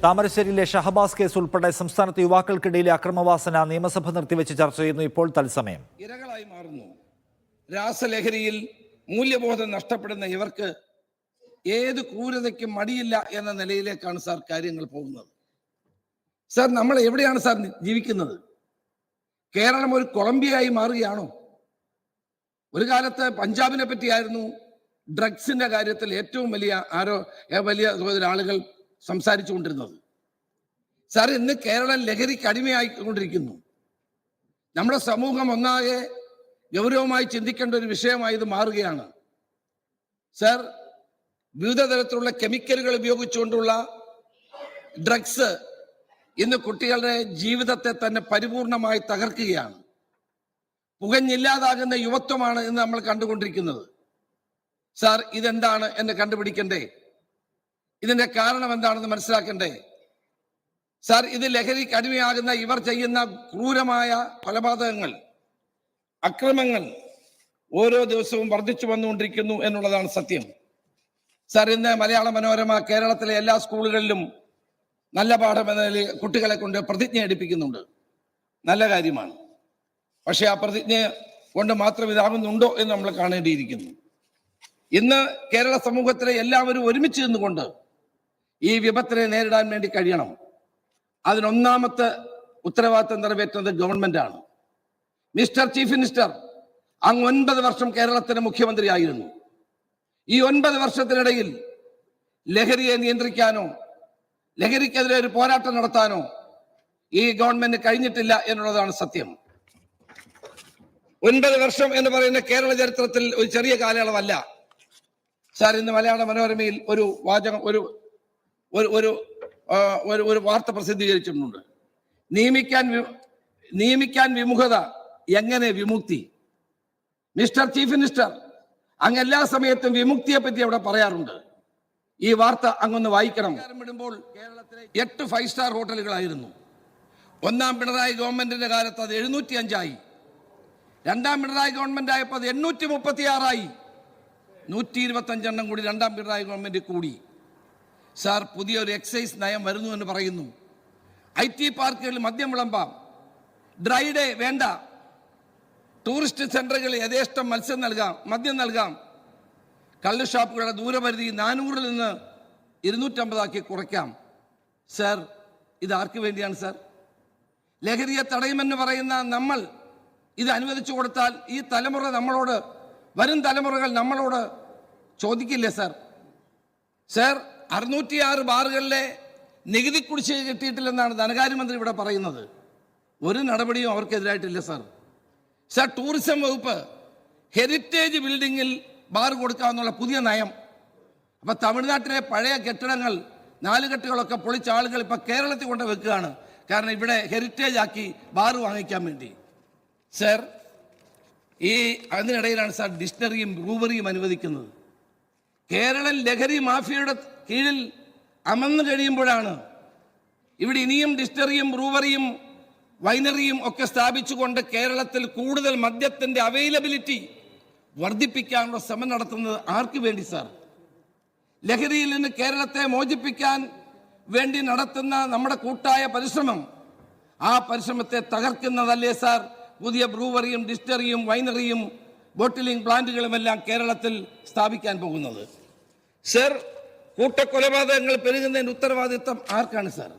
താമരശ്ശേരിയിലെ Shahbaz case ഉൾപ്പെടെ സംസ്ഥാനത്തെ യുവാക്കൾക്കിടയിലെ അക്രമവാസന നിയമസഭ നിർത്തിവെച്ച് ചർച്ച ചെയ്യുന്നു. ഇപ്പോൾ തത്സമയം ഇരകളായി മാറുന്നു. രാസലഹരിയിൽ മൂല്യബോധം നഷ്ടപ്പെടുന്ന ഇവർക്ക് ഏത് ക്രൂരതയ്ക്കും മടിയില്ല എന്ന നിലയിലേക്കാണ് സാർ കാര്യങ്ങൾ പോകുന്നത്. സാർ, നമ്മൾ എവിടെയാണ് സാർ ജീവിക്കുന്നത്? കേരളം ഒരു കൊളംബിയയായി മാറുകയാണോ? ഒരു കാലത്ത് പഞ്ചാബിനെ പറ്റിയായിരുന്നു ഡ്രഗ്സിന്റെ കാര്യത്തിൽ ഏറ്റവും വലിയ തോതിൽ ആളുകൾ സംസാരിച്ചു കൊണ്ടിരുന്നത്. സാർ, ഇന്ന് കേരളം ലഹരിക്ക് അടിമയായിക്കൊണ്ടിരിക്കുന്നു. നമ്മുടെ സമൂഹം ഒന്നാകെ ഗൗരവമായി ചിന്തിക്കേണ്ട ഒരു വിഷയമായി ഇത് മാറുകയാണ്. സാർ, വിവിധ തരത്തിലുള്ള കെമിക്കലുകൾ ഉപയോഗിച്ചുകൊണ്ടുള്ള ഡ്രഗ്സ് ഇന്ന് കുട്ടികളുടെ ജീവിതത്തെ തന്നെ പരിപൂർണമായി തകർക്കുകയാണ്. പുകഞ്ഞില്ലാതാകുന്ന യുവത്വമാണ് ഇന്ന് നമ്മൾ കണ്ടുകൊണ്ടിരിക്കുന്നത്. സാർ, ഇതെന്താണ് എന്ന് കണ്ടുപിടിക്കണ്ടേ? ഇതിന്റെ കാരണം എന്താണെന്ന് മനസ്സിലാക്കണ്ടേ? സാർ, ഇത് ലഹരിക്ക് അടിമയാകുന്ന ഇവർ ചെയ്യുന്ന ക്രൂരമായ കൊലപാതകങ്ങൾ, അക്രമങ്ങൾ ഓരോ ദിവസവും വർദ്ധിച്ചു വന്നുകൊണ്ടിരിക്കുന്നു എന്നുള്ളതാണ് സത്യം. സാർ, ഇന്ന് മലയാള മനോരമ കേരളത്തിലെ എല്ലാ സ്കൂളുകളിലും നല്ല പാഠം എന്ന നിലയിൽ കുട്ടികളെ കൊണ്ട് പ്രതിജ്ഞ എടുപ്പിക്കുന്നുണ്ട്. നല്ല കാര്യമാണ്. പക്ഷെ ആ പ്രതിജ്ഞ കൊണ്ട് മാത്രം ഇതാകുന്നുണ്ടോ എന്ന് നമ്മൾ കാണേണ്ടിയിരിക്കുന്നു. ഇന്ന് കേരള സമൂഹത്തിലെ എല്ലാവരും ഒരുമിച്ച് നിന്നുകൊണ്ട് ഈ വിപത്തിനെ നേരിടാൻ വേണ്ടി കഴിയണം. അതിനൊന്നാമത്തെ ഉത്തരവാദിത്തം നിറവേറ്റുന്നത് ഗവൺമെന്റാണ്. മിസ്റ്റർ ചീഫ് മിനിസ്റ്റർ, അങ്ങ് 9 വർഷം കേരളത്തിന്റെ മുഖ്യമന്ത്രിയായിരുന്നു. ഈ 9 വർഷത്തിനിടയിൽ ലഹരിയെ നിയന്ത്രിക്കാനോ ലഹരിക്കെതിരെ ഒരു പോരാട്ടം നടത്താനോ ഈ ഗവൺമെന്റ് കഴിഞ്ഞിട്ടില്ല എന്നുള്ളതാണ് സത്യം. 9 വർഷം എന്ന് പറയുന്ന കേരള ചരിത്രത്തിൽ ഒരു ചെറിയ കാലയളവല്ല. സാർ, ഇന്ന് മലയാള മനോരമയിൽ ഒരു വാചകം ഒരു വാർത്ത പ്രസിദ്ധീകരിച്ചിട്ടുണ്ട്. നിയമിക്കാൻ വിമുഖത, എങ്ങനെ വിമുക്തി? മിസ്റ്റർ ചീഫ് മിനിസ്റ്റർ, അങ്ങ് എല്ലാ സമയത്തും വിമുക്തിയെ പറ്റി അവിടെ പറയാറുണ്ട്. ഈ വാർത്ത അങ്ങൊന്ന് വായിക്കണം. വിടുമ്പോൾ കേരളത്തിലെ 8 5 സ്റ്റാർ ഹോട്ടലുകളായിരുന്നു. ഒന്നാം പിണറായി ഗവൺമെന്റിന്റെ കാലത്ത് അത് 705 രണ്ടാം പിണറായി ഗവൺമെന്റ് ആയപ്പോൾ അത് 836 125 കൂടി രണ്ടാം പിണറായി ഗവൺമെന്റ് കൂടി. സാർ, പുതിയൊരു എക്സൈസ് നയം വരുന്നു എന്ന് പറയുന്നു. IT പാർക്കുകളിൽ മദ്യം വിളമ്പാം, ഡ്രൈ ഡേ വേണ്ട, ടൂറിസ്റ്റ് സെന്ററുകളിൽ യഥേഷ്ടം മദ്യം നൽകാം, കള്ള് ഷാപ്പുകളുടെ ദൂരപരിധി 400 നിന്ന് 250 കുറയ്ക്കാം. സാർ, ഇത് ആർക്ക് വേണ്ടിയാണ് സാർ? ലഹരിയെ തടയുമെന്ന് പറയുന്ന നമ്മൾ ഇത് അനുവദിച്ചു കൊടുത്താൽ ഈ തലമുറ നമ്മളോട്, വരും തലമുറകൾ നമ്മളോട് ചോദിക്കില്ലേ സാർ? സാർ, 606 ബാറുകളിലെ നികുതി കുടിശ്ശിക കിട്ടിയിട്ടില്ലെന്നാണ് ധനകാര്യമന്ത്രി ഇവിടെ പറയുന്നത്. ഒരു നടപടിയും അവർക്കെതിരായിട്ടില്ല സാർ. സാർ, ടൂറിസം വകുപ്പ് ഹെറിറ്റേജ് ബിൽഡിങ്ങിൽ ബാർ കൊടുക്കാമെന്നുള്ള പുതിയ നയം. അപ്പൊ തമിഴ്നാട്ടിലെ പഴയ കെട്ടിടങ്ങൾ, 4 കെട്ടുകളൊക്കെ പൊളിച്ച ആളുകൾ ഇപ്പൊ കേരളത്തിൽ കൊണ്ട് വെക്കുകയാണ്. കാരണം ഇവിടെ ഹെറിറ്റേജ് ആക്കി ബാർ വാങ്ങിക്കാൻ വേണ്ടി. സാർ, അതിനിടയിലാണ് സാർ ഡിസ്റ്റിലറിയും ബ്രൂവറിയും അനുവദിക്കുന്നത്. കേരളം ലഹരി മാഫിയയുടെ കീഴിൽ അമർന്നു കഴിയുമ്പോഴാണ് ഇവിടെ ഇനിയും ഡിസ്റ്റിലറിയും ബ്രൂവറിയും വൈനറിയും ഒക്കെ സ്ഥാപിച്ചുകൊണ്ട് കേരളത്തിൽ കൂടുതൽ മദ്യത്തിന്റെ അവൈലബിലിറ്റി വർദ്ധിപ്പിക്കാനുള്ള ശ്രമം നടത്തുന്നത് ആർക്ക് വേണ്ടി സാർ? ലഹരിയിൽ നിന്ന് കേരളത്തെ മോചിപ്പിക്കാൻ വേണ്ടി നടത്തുന്ന നമ്മുടെ കൂട്ടായ പരിശ്രമം, ആ പരിശ്രമത്തെ തകർക്കുന്നതല്ലേ സാർ പുതിയ ബ്രൂവറിയും ഡിസ്റ്റിലറിയും വൈനറിയും ബോട്ടിലിംഗ് പ്ലാന്റുകളുമെല്ലാം കേരളത്തിൽ സ്ഥാപിക്കാൻ പോകുന്നത്? സർ, കൂട്ടക്കൊലപാതകങ്ങൾ പെരുകുന്നതിന് ഉത്തരവാദിത്വം ആർക്കാണ് സാർ?